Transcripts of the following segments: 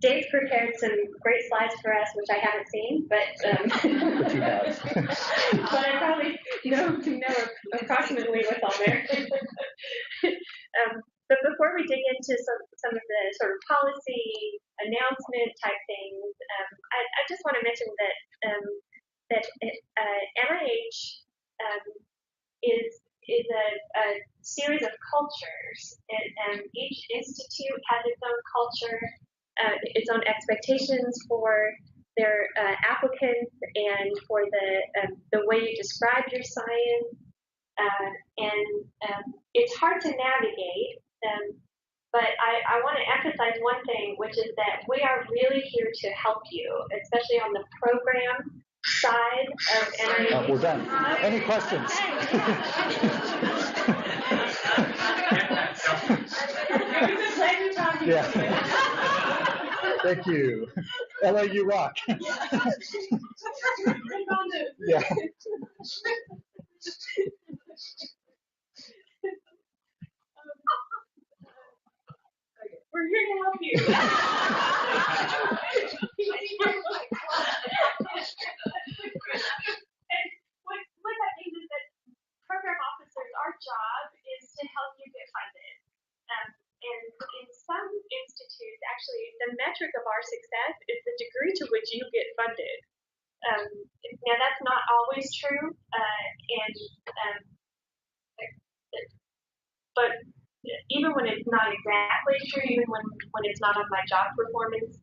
Dave's prepared some great slides for us, which I haven't seen, but But you have. but I probably know approximately what's on there. But before we dig into some of the sort of policy announcement type things, I just want to mention that NIH is a series of cultures, and each institute has its own culture, its own expectations for their applicants and for the way you describe your science, and it's hard to navigate. But I want to emphasize one thing, which is that we are really here to help you, especially on the program side of NIH. We're done. Any questions? Yeah. Thank you. LAU rock. Yeah. We're here to help you. And what that means is that program officers, our job is to help you get funded. And in some institutes, actually, the metric of our success is the degree to which you get funded. Now, that's not always true, but even when it's not exactly true, even when it's not on my job performance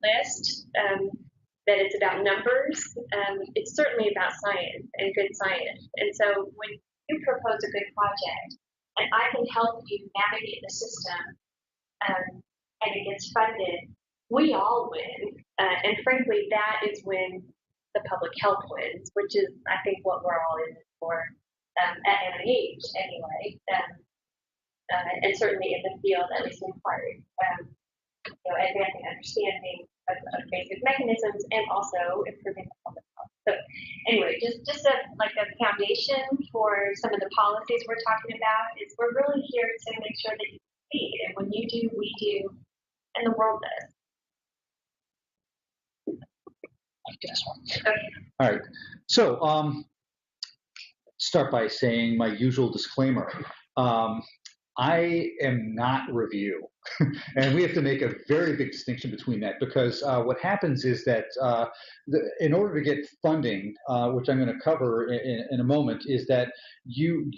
list, that it's about numbers, it's certainly about science and good science. And so when you propose a good project, and I can help you navigate the system, and it gets funded, we all win. And frankly, that is when the public health wins, which is, I think, what we're all in for at NIH anyway. And certainly in the field, at least in part, advancing understanding of basic mechanisms and also improving the public health. So anyway, just a foundation for some of the policies we're talking about is we're really here to make sure that you succeed. And when you do, we do, and the world does. Okay. All right. So start by saying my usual disclaimer. I am not review, and we have to make a very big distinction between that, because what happens is that in order to get funding, which I'm going to cover in a moment, is that you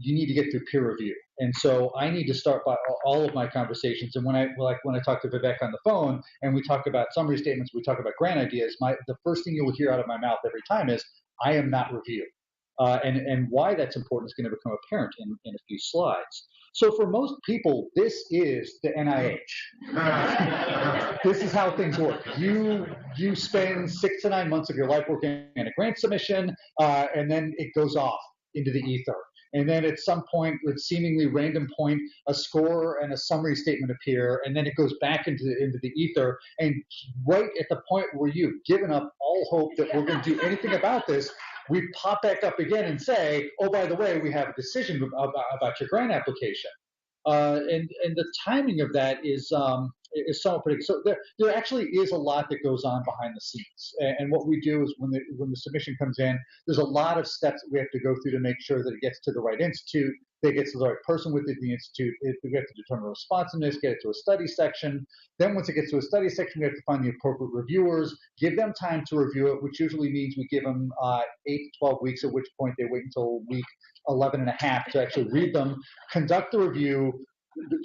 need to get through peer review, and so I need to start by all of my conversations. And when I talk to Vivek on the phone and we talk about summary statements, we talk about grant ideas, the first thing you will hear out of my mouth every time is I am not review, and why that's important is going to become apparent in a few slides. So for most people, this is the NIH. This is how things work. You spend 6 to 9 months of your life working on a grant submission, and then it goes off into the ether. And then at some point, at seemingly random point, a score and a summary statement appear, and then it goes back into the ether. And right at the point where you've given up all hope that we're going to do anything about this, we pop back up again and say, oh, by the way, we have a decision about your grant application. And the timing of that is somewhat predictable. So there actually is a lot that goes on behind the scenes. And what we do is when the submission comes in, there's a lot of steps that we have to go through to make sure that it gets to the right institute, that it gets to the right person within the institute. We have to determine responsiveness, get it to a study section. Then once it gets to a study section, we have to find the appropriate reviewers, give them time to review it, which usually means we give them 8 to 12 weeks, at which point they wait until week 11 and a half to actually read them, conduct the review,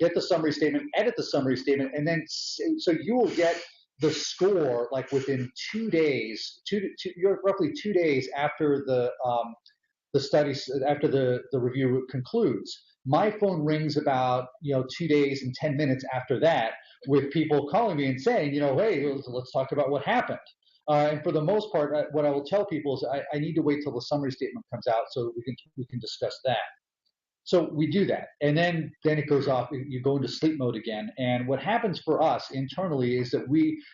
get the summary statement, edit the summary statement, and then so you will get the score like within 2 days, roughly 2 days after the studies, after the review concludes. My phone rings about 2 days and 10 minutes after that with people calling me and saying, hey, let's talk about what happened. And for the most part, what I will tell people is I need to wait till the summary statement comes out so that we can discuss that. So we do that, and then it goes off. You go into sleep mode again. And what happens for us internally is that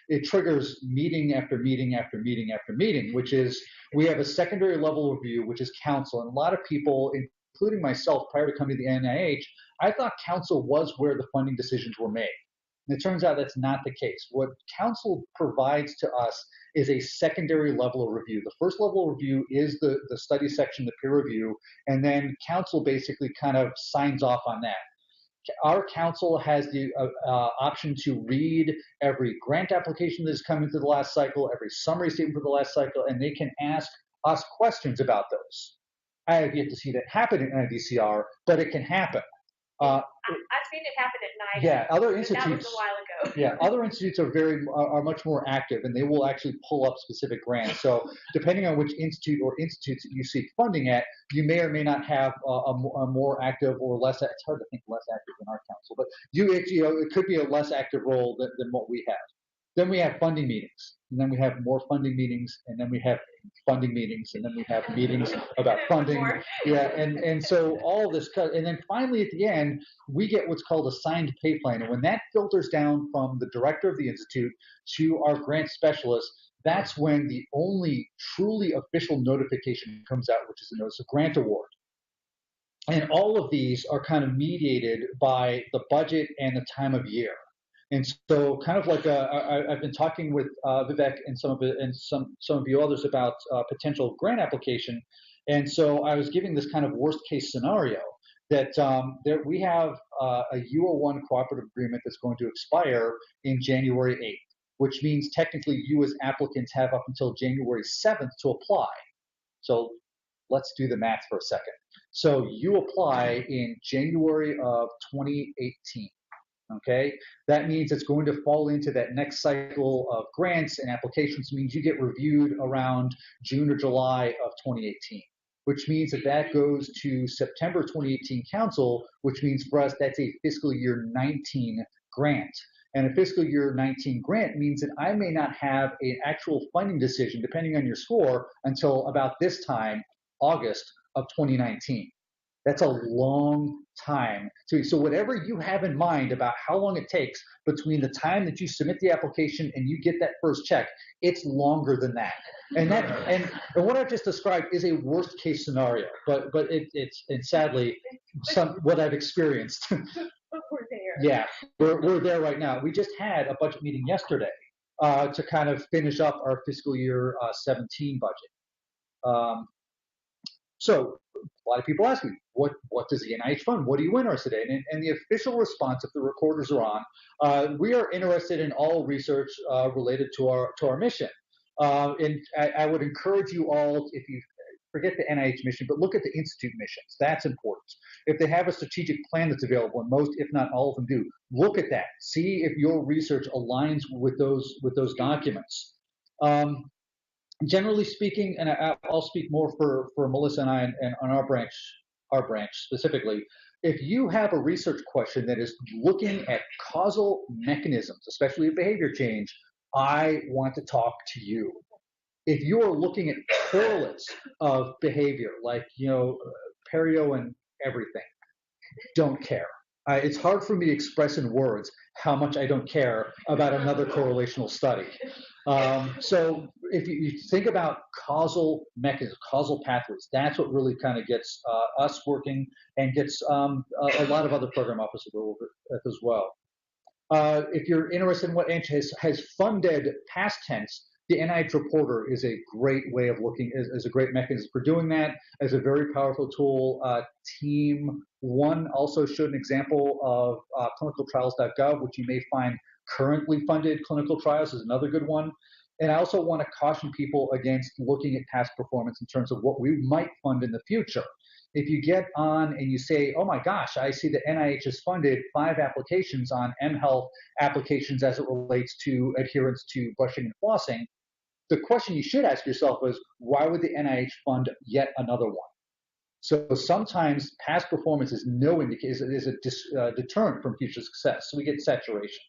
it triggers meeting after meeting after meeting after meeting, which is we have a secondary level review, which is council. And a lot of people, including myself, prior to coming to the NIH, I thought council was where the funding decisions were made. And it turns out that's not the case. What council provides to us is a secondary level of review. The first level of review is the study section, the peer review, and then council basically kind of signs off on that. Our council has the option to read every grant application that has come into the last cycle, every summary statement for the last cycle, and they can ask us questions about those. I have yet to see that happen in NIDCR, but it can happen. I've seen it happen at night. Yeah, other institutes. That was a while ago. Yeah, other institutes are much more active, and they will actually pull up specific grants. So depending on which institute or institutes that you seek funding at, you may or may not have a more active or less. It's hard to think less active in our council, but it could be a less active role than what we have. Then we have funding meetings, and then we have more funding meetings, and then we have funding meetings, and then we have meetings about funding. Yeah, and so all this, and then finally at the end, we get what's called a signed pay plan. And when that filters down from the director of the institute to our grant specialist, that's when the only truly official notification comes out, which is a notice of grant award. And all of these are kind of mediated by the budget and the time of year. And so, kind of like I've been talking with Vivek and some of you others about potential grant application, and so I was giving this kind of worst case scenario that we have a U01 cooperative agreement that's going to expire in January 8th, which means technically you as applicants have up until January 7th to apply. So let's do the math for a second. So you apply in January of 2018. Okay, that means it's going to fall into that next cycle of grants and applications. Means you get reviewed around June or July of 2018, which means that goes to September 2018 council, which means for us that's a fiscal year 19 grant. And a fiscal year 19 grant means that I may not have an actual funding decision, depending on your score, until about this time, August of 2019. That's a long time. So whatever you have in mind about how long it takes between the time that you submit the application and you get that first check, it's longer than that. And what I've just described is a worst case scenario, but it's sadly what I've experienced. But we're there. Yeah, we're there right now. We just had a budget meeting yesterday to kind of finish up our fiscal year 17 budget. So a lot of people ask me, what does the NIH fund? What are you interested in? And the official response, if the recorders are on, we are interested in all research related to our mission. And I would encourage you all, if you forget the NIH mission, but look at the institute missions. That's important. If they have a strategic plan that's available, and most, if not all of them do, look at that. See if your research aligns with those documents. Generally speaking, and I'll speak more for Melissa and I and on our branch specifically, if you have a research question that is looking at causal mechanisms, especially behavior change, I want to talk to you. If you are looking at correlates of behavior, like, perio and everything, don't care. It's hard for me to express in words how much I don't care about another correlational study. So if you think about causal mechanisms, causal pathways, that's what really kind of gets us working and gets a lot of other program officers as well. If you're interested in what NIH has funded past tense, the NIH Reporter is a great way of looking, is a great mechanism for doing that, as a very powerful tool. Team 1 also showed an example of clinicaltrials.gov, which you may find currently funded clinical trials is another good one. And I also want to caution people against looking at past performance in terms of what we might fund in the future. If you get on and you say, oh my gosh, I see that NIH has funded 5 applications on mHealth applications as it relates to adherence to brushing and flossing, the question you should ask yourself is, why would the NIH fund yet another one? So sometimes past performance is no indication, is a deterrent from future success. So we get saturation.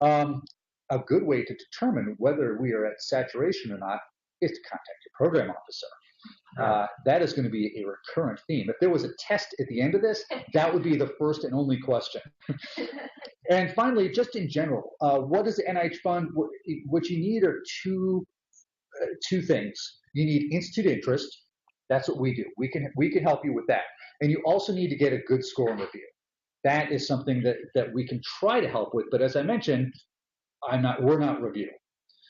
A good way to determine whether we are at saturation or not is to contact your program officer. That is going to be a recurrent theme. If there was a test at the end of this, that would be the first and only question. And finally, just in general, what does the NIH fund? What you need are two things. You need institute interest. That's what we do. We can help you with that. And you also need to get a good score and review. that is something that we can try to help with. But as I mentioned, we're not review.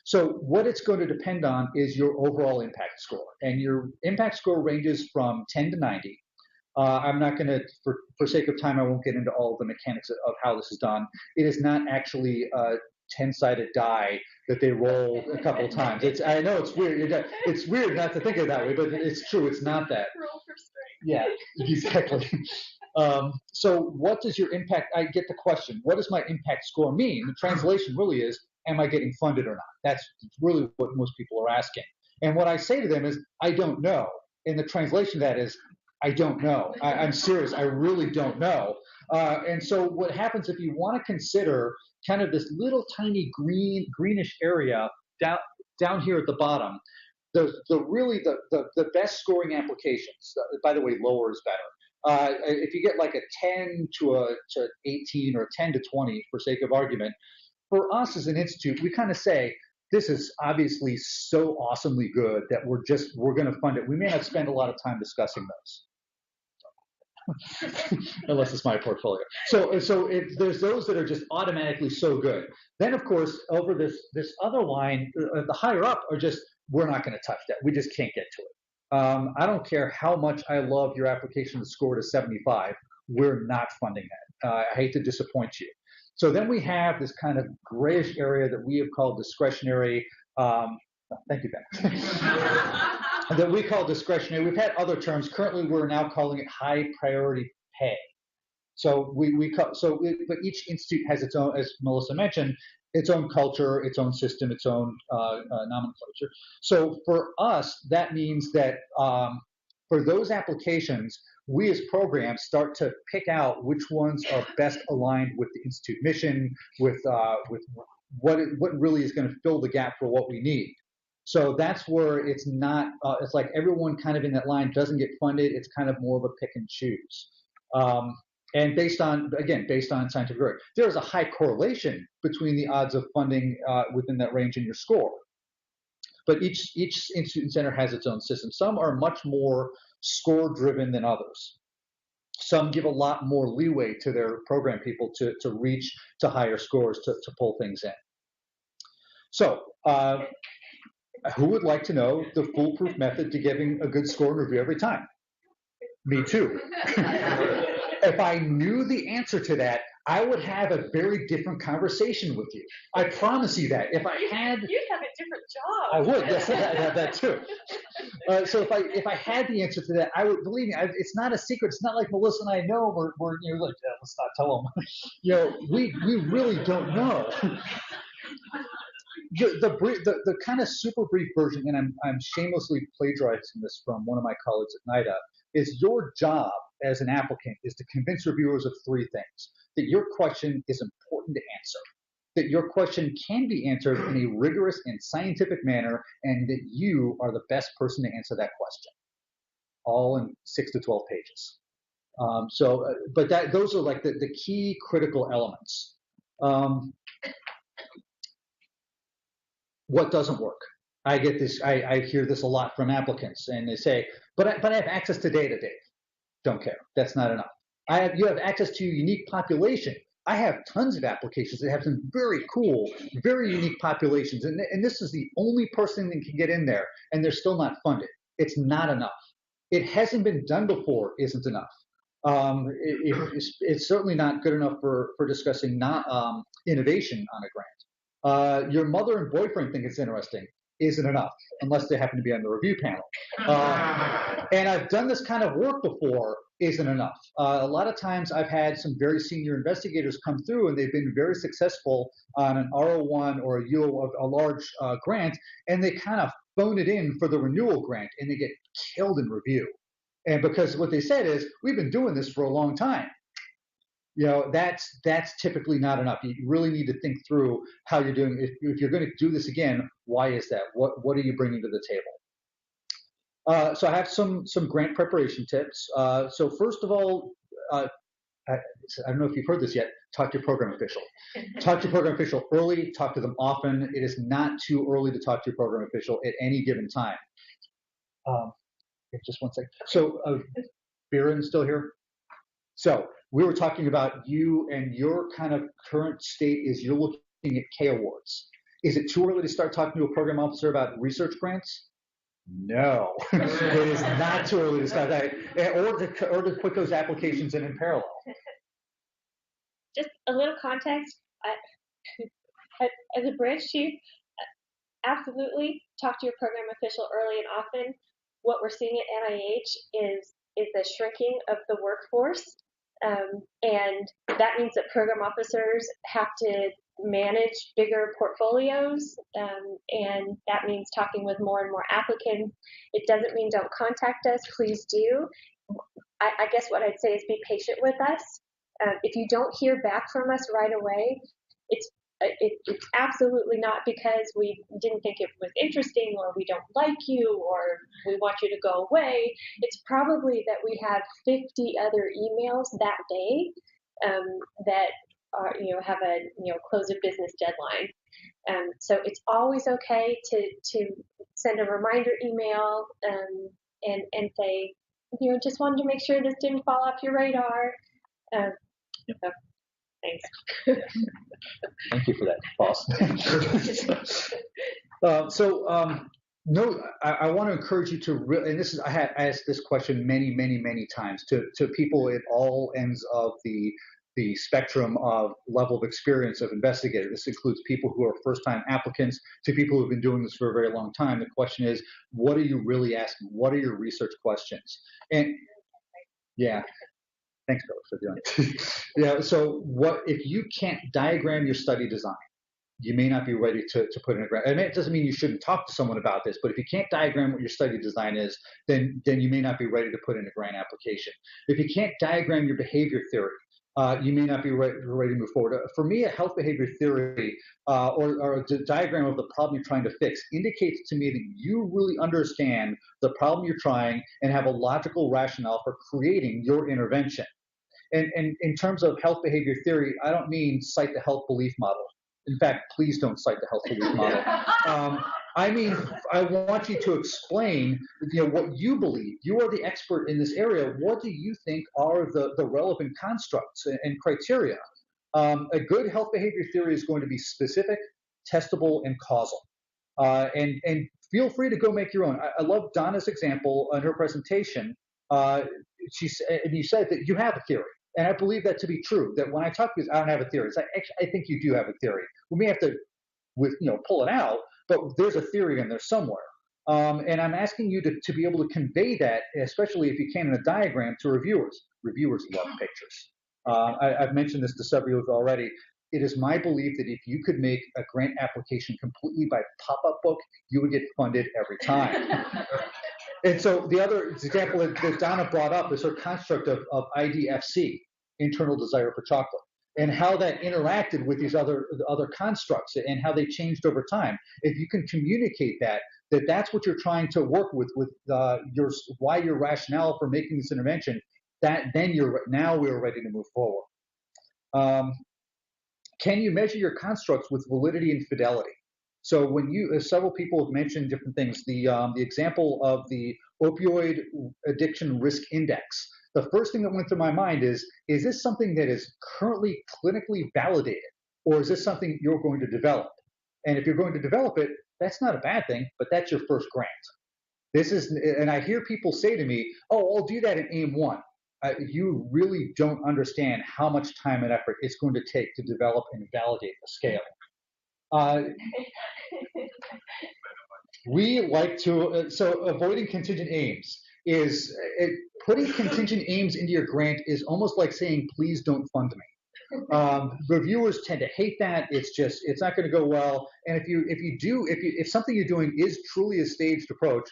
So what it's going to depend on is your overall impact score. And your impact score ranges from 10 to 90. I'm not going to, for sake of time, I won't get into all of the mechanics of how this is done. It is not actually a 10-sided die that they roll a couple of times. I know it's weird. It's weird not to think of it that way, but it's true. It's not that. Roll for strength. Yeah, exactly. So what does your impact, I get the question, what does my impact score mean? The translation really is, am I getting funded or not? That's really what most people are asking. And what I say to them is, I don't know. And the translation of that is, I don't know. I'm serious. I really don't know. And so what happens if you want to consider kind of this little tiny greenish area down here at the bottom, the best scoring applications, by the way, lower is better. If you get like a 10 to 18 or 10 to 20 for sake of argument, for us as an institute, we kind of say, this is obviously so awesomely good that we're going to fund it. We may not spend a lot of time discussing those. Unless it's my portfolio. So if there's those that are just automatically so good. Then of course over this other line, the higher up are just, we're not going to touch that. We just can't get to it. I don't care how much I love your application to score to 75. We're not funding that. I hate to disappoint you. So then we have this kind of grayish area that we have called discretionary. Thank you, Ben. That we call discretionary. We've had other terms. Currently, we're now calling it high priority pay. So but each institute has its own, as Melissa mentioned, its own culture, its own system, its own nomenclature. So for us, that means that for those applications, we as programs start to pick out which ones are best aligned with the institute mission, with what really is going to fill the gap for what we need. So that's where it's not, it's like everyone kind of in that line doesn't get funded. It's kind of more of a pick and choose. And based on scientific work, there is a high correlation between the odds of funding within that range and your score. But each institute and center has its own system. Some are much more score driven than others. Some give a lot more leeway to their program people to reach to higher scores to pull things in. So, who would like to know the foolproof method to giving a good score and review every time? Me too. If I knew the answer to that, I would have a very different conversation with you. I promise you that. If I had, you'd have a different job. I would. Yes, I'd have that too. So if I had the answer to that, I would, believe me. It's not a secret. It's not like Melissa and I know. We're like, let's not tell them. We really don't know. The kind of super brief version, and I'm shamelessly plagiarizing this from one of my colleagues at NIDA, is your job as an applicant is to convince reviewers of three things: that your question is important to answer, that your question can be answered in a rigorous and scientific manner, and that you are the best person to answer that question, all in 6 to 12 pages. But those are like the key critical elements. What doesn't work? I get this. I hear this a lot from applicants, and they say, "But I have access to data, Dave." Don't care. That's not enough. You have access to your unique population. I have tons of applications that have some very cool, very unique populations, and this is the only person that can get in there, and they're still not funded. It's not enough. It hasn't been done before. Isn't enough. It's certainly not good enough for discussing innovation on a grant. Your mother and boyfriend think it's interesting. Isn't enough, unless they happen to be on the review panel. And I've done this kind of work before, isn't enough. A lot of times I've had some very senior investigators come through and they've been very successful on an R01 or a large grant, and they kind of phone it in for the renewal grant and they get killed in review. And because what they said is, we've been doing this for a long time. That's typically not enough. You really need to think through how you're doing. If you're going to do this again, why is that? What are you bringing to the table? So I have some grant preparation tips. So first of all, I don't know if you've heard this yet. Talk to your program official. Talk to your program official early. Talk to them often. It is not too early to talk to your program official at any given time. Just one second. So, Biren's still here. So we were talking about you and your kind of current state is you're looking at K awards. Is it too early to start talking to a program officer about research grants? No, it is not too early to start that, or to put those applications in parallel. Just a little context. As a branch chief, absolutely talk to your program official early and often. What we're seeing at NIH is the shrinking of the workforce, and that means that program officers have to manage bigger portfolios, and that means talking with more and more applicants. It doesn't mean don't contact us, please do. I guess what I'd say is be patient with us. If you don't hear back from us right away, it's absolutely not because we didn't think it was interesting or we don't like you or we want you to go away. It's probably that we have 50 other emails that day that are, have a close of business deadline. So it's always okay to send a reminder email and say, just wanted to make sure this didn't fall off your radar. So, thanks. Thank you for that, boss. No, I want to encourage you to really, and this is, I have asked this question many, many, many times to people at all ends of the spectrum of level of experience of investigator. This includes people who are first-time applicants to people who have been doing this for a very long time. The question is, what are you really asking? What are your research questions? And yeah. Thanks, Bill, for doing it. Yeah, so if you can't diagram your study design, you may not be ready to put in a grant. I mean, it doesn't mean you shouldn't talk to someone about this, but if you can't diagram what your study design is, then you may not be ready to put in a grant application. If you can't diagram your behavior theory, you may not be ready to move forward. For me, a health behavior theory or a diagram of the problem you're trying to fix indicates to me that you really understand the problem you're trying and have a logical rationale for creating your intervention. And in terms of health behavior theory, I don't mean cite the health belief model. In fact, please don't cite the health belief model. I mean, I want you to explain, what you believe. You are the expert in this area. What do you think are the relevant constructs and criteria? A good health behavior theory is going to be specific, testable, and causal. And feel free to go make your own. I love Donna's example in her presentation. And you said that you have a theory. And I believe that to be true, that when I talk to you, I don't have a theory. It's like, actually, I think you do have a theory. We may have to pull it out, but there's a theory in there somewhere. And I'm asking you to be able to convey that, especially if you can in a diagram, to reviewers. Reviewers love pictures. I've mentioned this to several of you already. It is my belief that if you could make a grant application completely by pop-up book, you would get funded every time. And so the other example that Donna brought up is her construct of IDFC, internal desire for chocolate, and how that interacted with these other constructs and how they changed over time. If you can communicate that's what you're trying to work with your rationale for making this intervention, then we're ready to move forward. Can you measure your constructs with validity and fidelity? So when several people have mentioned different things, the example of the opioid addiction risk index, the first thing that went through my mind is this something that is currently clinically validated, or is this something you're going to develop? And if you're going to develop it, that's not a bad thing, but that's your first grant. And I hear people say to me, oh, I'll do that in AIM-1. You really don't understand how much time and effort it's going to take to develop and validate a scale. We like to, so avoiding contingent aims is, putting contingent aims into your grant is almost like saying, please don't fund me. Reviewers tend to hate that. It's not going to go well. And if something you're doing is truly a staged approach,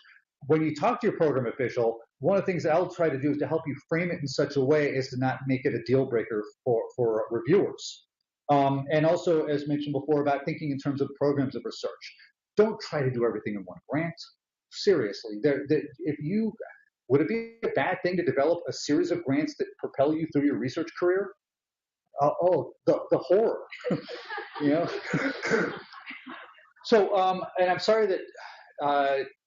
when you talk to your program official, one of the things that I'll try to do is to help you frame it in such a way as to not make it a deal breaker for reviewers. And also, as mentioned before, about thinking in terms of programs of research. Don't try to do everything in one grant. Seriously, would it be a bad thing to develop a series of grants that propel you through your research career? The horror, So, and I'm sorry that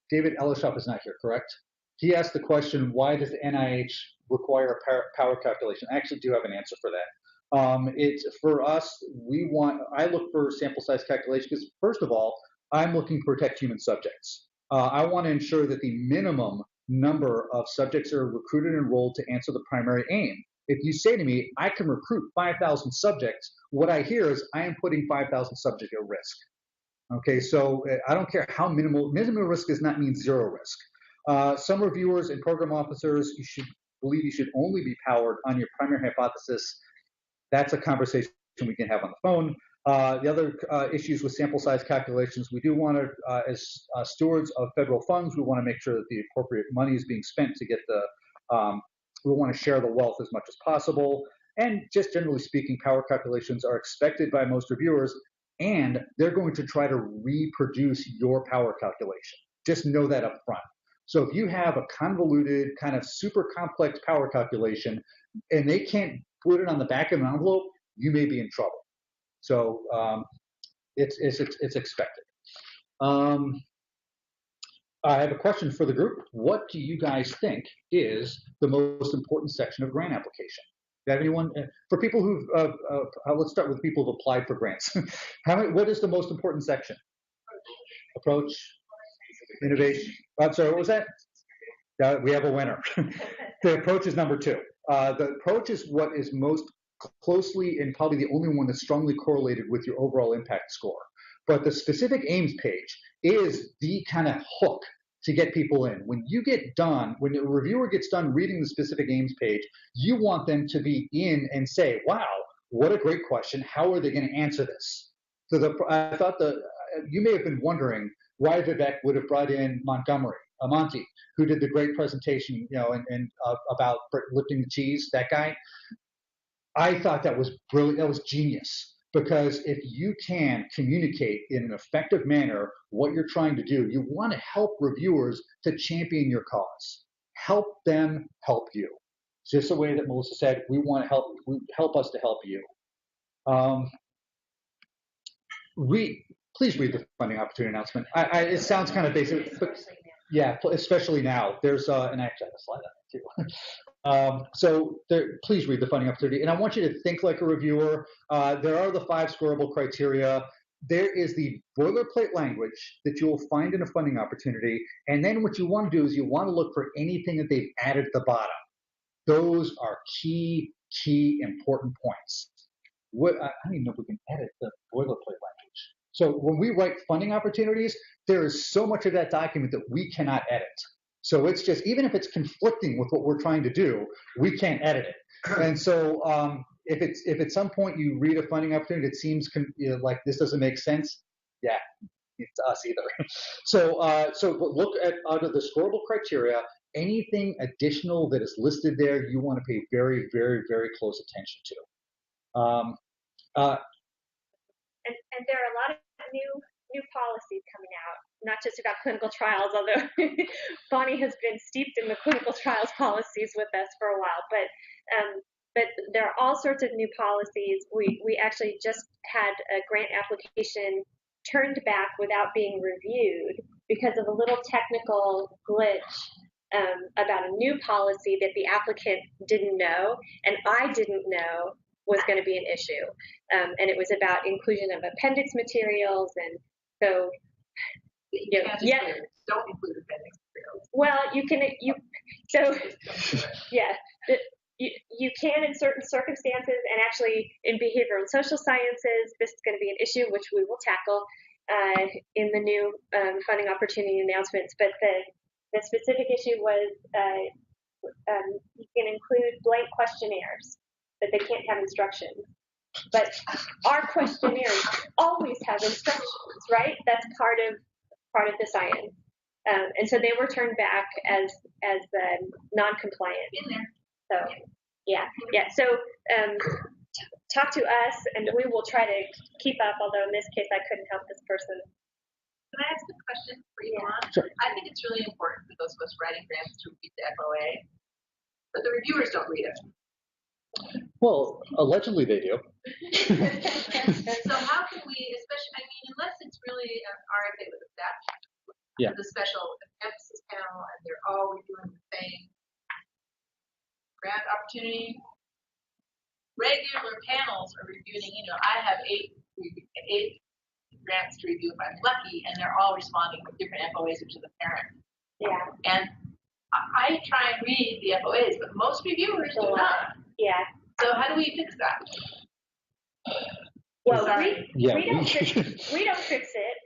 David Ellishoff is not here, correct? he asked the question, why does the NIH require a power calculation? I actually do have an answer for that. It's for us, I look for sample size calculation because first of all, I'm looking to protect human subjects. I want to ensure that the minimum number of subjects are recruited and enrolled to answer the primary aim. If you say to me, I can recruit 5,000 subjects, what I hear is I am putting 5,000 subjects at risk. Okay, so I don't care how minimal risk does not mean zero risk. Some reviewers and program officers, you should only be powered on your primary hypothesis. That's a conversation we can have on the phone. The other issues with sample size calculations, we do want to, as stewards of federal funds, we want to make sure that the appropriate money is being spent to get we want to share the wealth as much as possible. And just generally speaking, power calculations are expected by most reviewers, and they're going to try to reproduce your power calculation. Just know that up front. So if you have a convoluted, kind of super complex power calculation, and they can't put it on the back of an envelope, you may be in trouble. So it's expected. I have a question for the group. What do you guys think is the most important section of grant application? Do you have anyone, for people who've, let's start with people who've applied for grants. What is the most important section? Approach, innovation. I'm sorry, what was that? We have a winner. The approach is number 2. The approach is what is most closely and probably the only one that's strongly correlated with your overall impact score. But the specific aims page is the kind of hook to get people in. When you get done, when a reviewer gets done reading the specific aims page, you want them to be in and say, wow, what a great question. How are they going to answer this? So I thought you may have been wondering why Vivek would have brought in Monty, who did the great presentation, and about lifting the cheese, that guy. I thought that was brilliant. That was genius. Because if you can communicate in an effective manner what you're trying to do, you want to help reviewers to champion your cause. Help them help you. It's just the way that Melissa said, we want to help us to help you. Please read the funding opportunity announcement. It sounds kind of basic, but yeah, especially now. There's and I actually have a slide on it too. Please read the funding opportunity. And I want you to think like a reviewer. There are the 5 scorable criteria. There is the boilerplate language that you will find in a funding opportunity. And then what you want to do is you want to look for anything that they've added at the bottom. Those are key important points. I don't even know if we can edit the boilerplate language. So when we write funding opportunities, there is so much of that document that we cannot edit. So it's just, even if it's conflicting with what we're trying to do, we can't edit it. And so if at some point you read a funding opportunity that seems like this doesn't make sense, yeah, it's us either. So look at out of the scorable criteria, anything additional that is listed there, you want to pay very, very, very close attention to. And there are a lot of new policies coming out, not just about clinical trials, although Bonnie has been steeped in the clinical trials policies with us for a while. But there are all sorts of new policies. We actually just had a grant application turned back without being reviewed because of a little technical glitch about a new policy that the applicant didn't know, and I didn't know was going to be an issue. And it was about inclusion of appendix materials. And so, don't include appendix materials. Well, you can, you can in certain circumstances, and actually in behavioral and social sciences, this is going to be an issue which we will tackle in the new funding opportunity announcements. But the specific issue was you can include blank questionnaires, but they can't have instructions. But our questionnaires always have instructions, right? That's part of the science. And so they were turned back as non-compliant. In there. So yeah. So talk to us, and we will try to keep up. Although in this case, I couldn't help this person. Can I ask a question for you, Lon? Sure. I think it's really important for those of us writing grants to read the FOA, but the reviewers don't read it. Well, allegedly they do. So how can we, especially, unless it's really an RFA with a statute, yeah, the special emphasis panel and they're all reviewing the same grant opportunity. Regular panels are reviewing, I have eight grants to review if I'm lucky, and they're all responding with different FOAs to the parent. Yeah. And I try and read the FOAs, but most reviewers do not. Yeah. So how do we fix that? Well, Sorry. we don't fix it,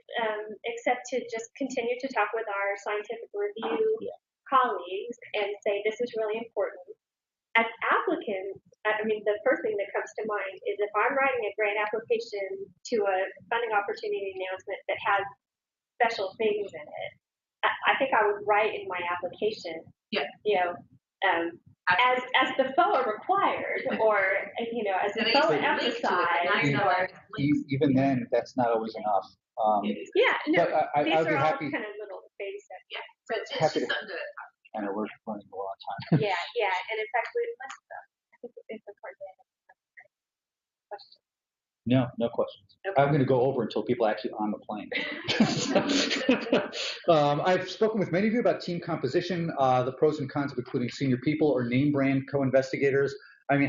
except to just continue to talk with our scientific review colleagues and say this is really important. As applicants, the first thing that comes to mind is if I'm writing a grant application to a funding opportunity announcement that has special things in it, I think I would write in my application, as the FOA required, or as the FOA emphasized. Even then, that's not always enough. These I'd are be all happy. kind of little baby steps. Yeah, so it's Happy just to- something to And we're running low on time. Yeah, and it's actually less stuff. I think it's a part of question. No questions. Okay. I'm going to go over until people are actually on the plane. I've spoken with many of you about team composition, the pros and cons of including senior people or name brand co-investigators.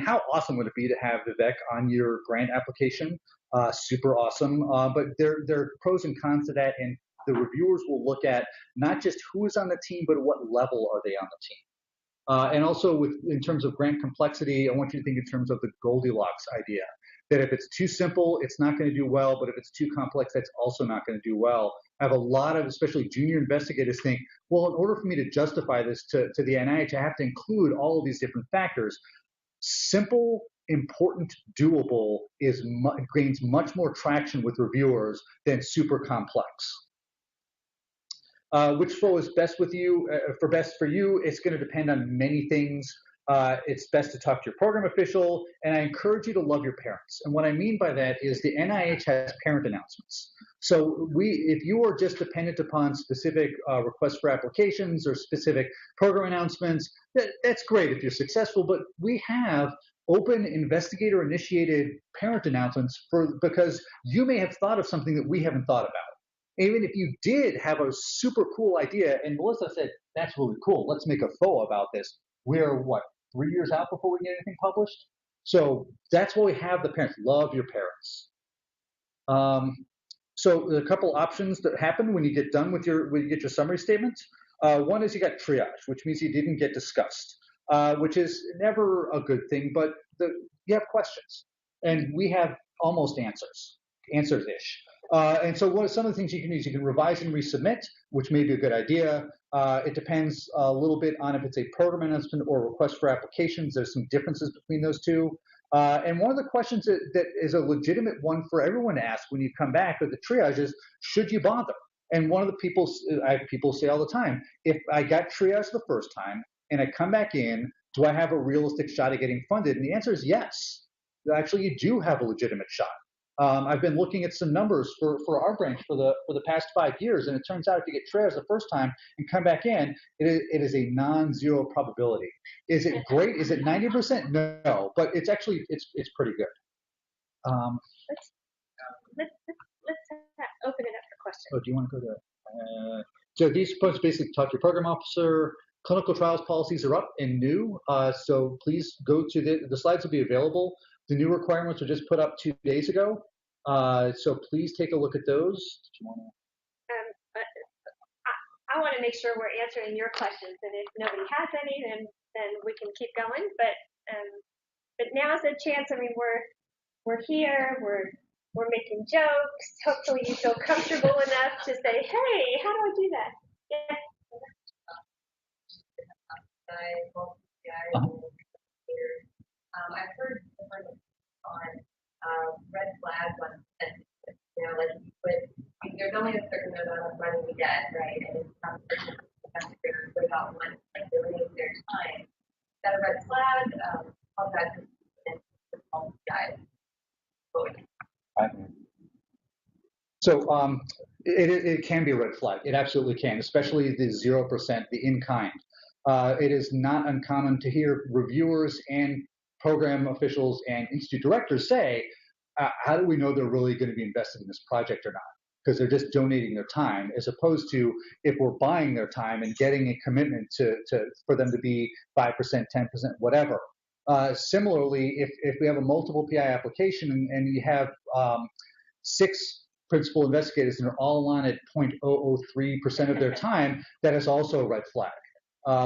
How awesome would it be to have Vivek on your grant application? Super awesome. But there are pros and cons to that, and the reviewers will look at not just who is on the team, but at what level are they on the team. And also in terms of grant complexity, I want you to think in terms of the Goldilocks idea, that if it's too simple, it's not going to do well, but if it's too complex, that's also not going to do well. I have a lot of, especially junior investigators think, well, in order for me to justify this to the NIH, I have to include all of these different factors. Simple, important, doable gains much more traction with reviewers than super complex. Which flow is best with you? Best for you, it's going to depend on many things. It's best to talk to your program official, and I encourage you to love your parents. And what I mean by that is the NIH has parent announcements. So if you are just dependent upon specific requests for applications or specific program announcements, that's great if you're successful, but we have open investigator-initiated parent announcements because you may have thought of something that we haven't thought about. Even if you did have a super cool idea, and Melissa said, that's really cool, let's make a FOA about this. We're, 3 years out before we get anything published? So that's why we have the parents. Love your parents. So a couple options that happen when you get done when you get your summary statements. One is you got triage, which means you didn't get discussed, which is never a good thing, but you have questions. And we have almost answers-ish. And so some of the things you can use, you can revise and resubmit, which may be a good idea. It depends a little bit on if it's a program announcement or request for applications. There's some differences between those two. And one of the questions that is a legitimate one for everyone to ask when you come back with the triage is, should you bother? And one of the people say all the time, if I got triage the first time and I come back in, do I have a realistic shot at getting funded? And the answer is yes. Actually, you do have a legitimate shot. I've been looking at some numbers for our branch for the past 5 years, and it turns out if you get triage the first time and come back in, it is a non-zero probability. Is it great? Is it 90%? No, but it's actually it's pretty good. Let's open it up for questions. Oh, do you want to go to? So these points basically talk to your program officer. Clinical trials policies are up and new, so please go to the slides will be available. The new requirements were just put up 2 days ago, so please take a look at those. Did you want to? I want to make sure we're answering your questions, and if nobody has any, then we can keep going. But now's a chance. We're here. We're making jokes. Hopefully, you feel comfortable enough to say, "Hey, how do I do that?" Yeah. I've heard on red flags on sentences, there's only a certain amount of money we get, right? And it's not without money, really their time. Is that a red flag? How that guys? So it can be a red flag. It absolutely can, especially the 0%, the in-kind. It is not uncommon to hear reviewers and program officials and institute directors say, how do we know they're really going to be invested in this project or not? because they're just donating their time, as opposed to if we're buying their time and getting a commitment for them to be 5%, 10%, whatever. Similarly, if we have a multiple PI application and you have 6 principal investigators and they're all on at 0.003% of their time, that is also a red flag.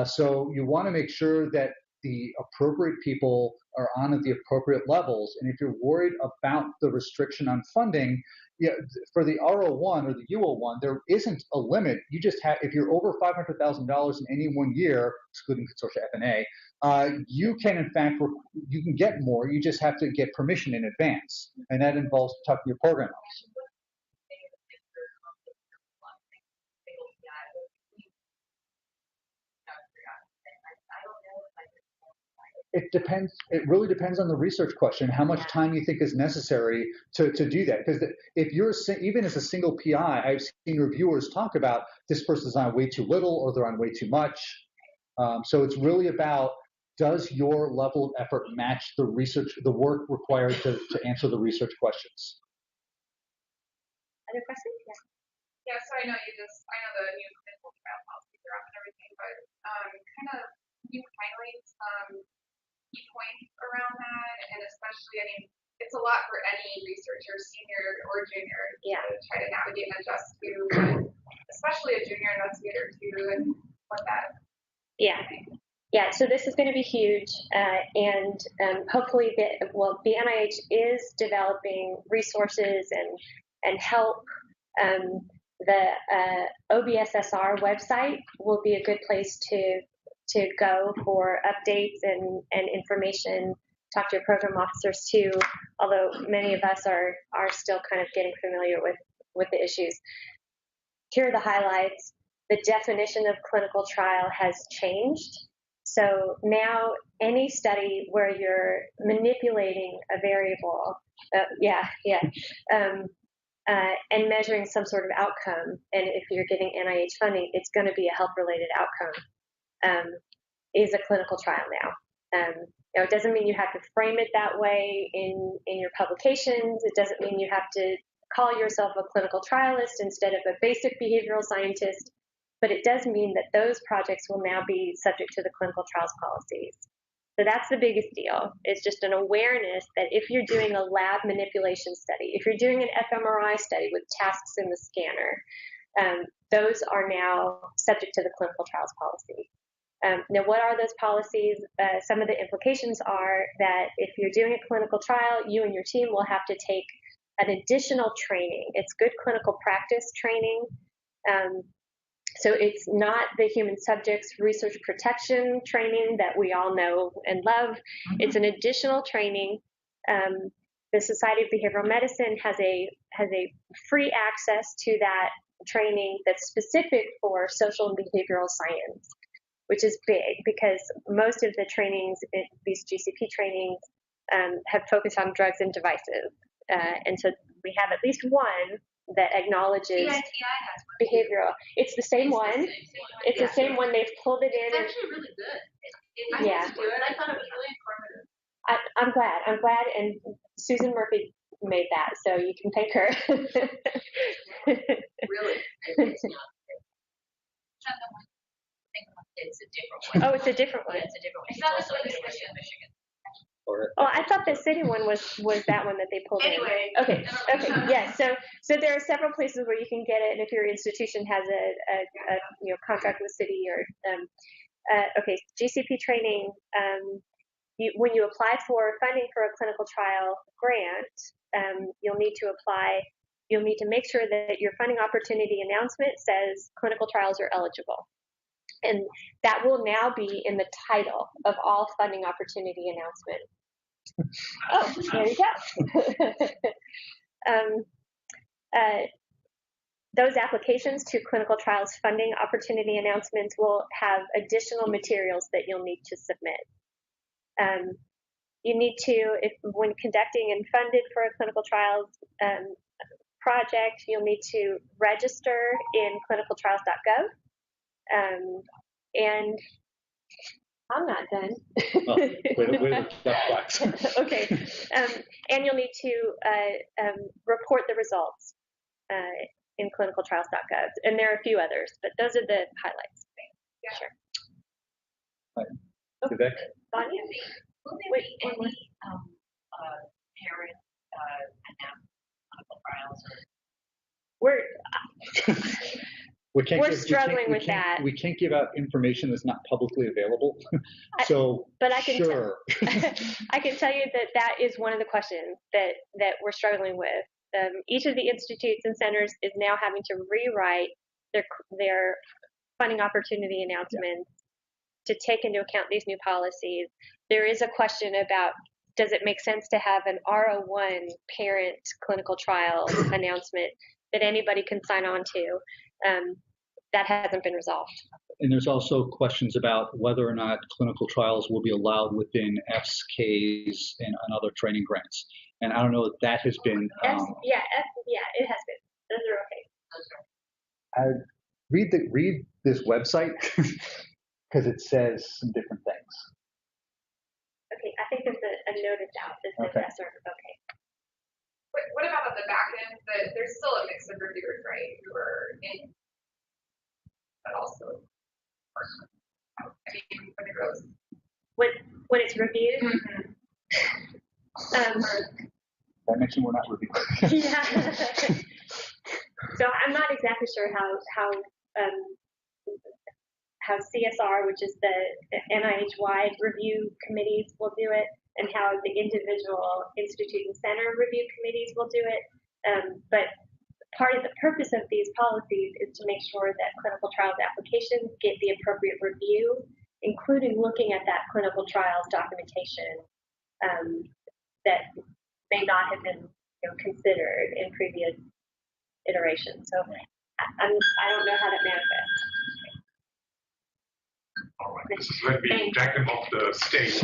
So you want to make sure that the appropriate people are on at the appropriate levels. And if you're worried about the restriction on funding, for the R01 or the U01, there isn't a limit. You just have, if you're over $500,000 in any one year, excluding consortia F&A, you can in fact, you can get more. You just have to get permission in advance, and that involves talking to your program office. It depends. It really depends on the research question, how much time you think is necessary to do that. Because if you're, even as a single PI, I've seen reviewers talk about this person's on way too little or they're on way too much. So it's really about, does your level of effort match the research, the work required to answer the research questions? Other questions? Yeah, so I know the new clinical trial policies are up and everything, but kind of can you highlight key points around that? And especially, I mean, it's a lot for any researcher, senior or junior, to try to navigate and adjust to, but especially a junior investigator too, and what that. Yeah, so this is going to be huge, and hopefully, the NIH is developing resources and help. The OBSSR website will be a good place to go for updates and information. Talk to your program officers too, although many of us are still kind of getting familiar with the issues. Here are the highlights. The definition of clinical trial has changed. So now any study where you're manipulating a variable, and measuring some sort of outcome, and if you're getting NIH funding, it's going to be a health-related outcome, is a clinical trial now. It doesn't mean you have to frame it that way in your publications. It doesn't mean you have to call yourself a clinical trialist instead of a basic behavioral scientist, but it does mean that those projects will now be subject to the clinical trials policies. So that's the biggest deal. It's just an awareness that if you're doing a lab manipulation study, if you're doing an fMRI study with tasks in the scanner, those are now subject to the clinical trials policy. Now, what are those policies? Some of the implications are that if you're doing a clinical trial, you and your team will have to take an additional training. It's good clinical practice training. So it's not the human subjects research protection training that we all know and love. It's an additional training. The Society of Behavioral Medicine has a free access to that training that's specific for social and behavioral science, which is big because most of the trainings, these GCP trainings, have focused on drugs and devices. And so we have at least one that acknowledges behavioral. It's the same one. It's the same one. They've pulled it in. It's actually really good. I thought it was really informative. I'm glad. And Susan Murphy made that, so you can thank her. Really? It's not. It's a different one. Oh, it's a different one. Yeah, it's a different one. It's not the one in Michigan. Oh, I thought the city one was that one that they pulled anyway, in. Okay. Yes. So there are several places where you can get it, and if your institution has a contract with the city or GCP training. When you apply for funding for a clinical trial grant, you'll need to make sure that your funding opportunity announcement says clinical trials are eligible. And that will now be in the title of all funding opportunity announcements. Oh, there you go. Those applications to clinical trials funding opportunity announcements will have additional materials that you'll need to submit. You need to, when conducting and funded for a clinical trials project, you'll need to register in clinicaltrials.gov. And I'm not done. Okay. And you'll need to report the results. in clinicaltrials.gov. And there are a few others, but those are the highlights. Yeah. Sure. Vivek? Vanya? Will there Wait, be any parent clinical trials? We're struggling with that. We can't give out information that's not publicly available. So, but I can sure. I can tell you that is one of the questions that we're struggling with. Each of the institutes and centers is now having to rewrite their funding opportunity announcements to take into account these new policies. There is a question about, does it make sense to have an R01 parent clinical trial announcement that anybody can sign on to? That hasn't been resolved. And there's also questions about whether or not clinical trials will be allowed within FSCAs and other training grants. And I don't know if that has been. It has been. Those are okay. Read this website because it says some different things. Okay, I think there's a notice out that says yes or okay. What about at the back end? There's still a mix of reviewers, right? Who are in, but also, I mean, when it goes. When it's reviewed. That makes we're not reviewing. Yeah. So I'm not exactly sure how CSR, which is the NIH-wide review committees, will do it, and how the individual institute and center review committees will do it. But part of the purpose of these policies is to make sure that clinical trials applications get the appropriate review, including looking at that clinical trials documentation that may not have been considered in previous iterations. So I don't know how that manifests. All right, this is going to be Jack off the stage.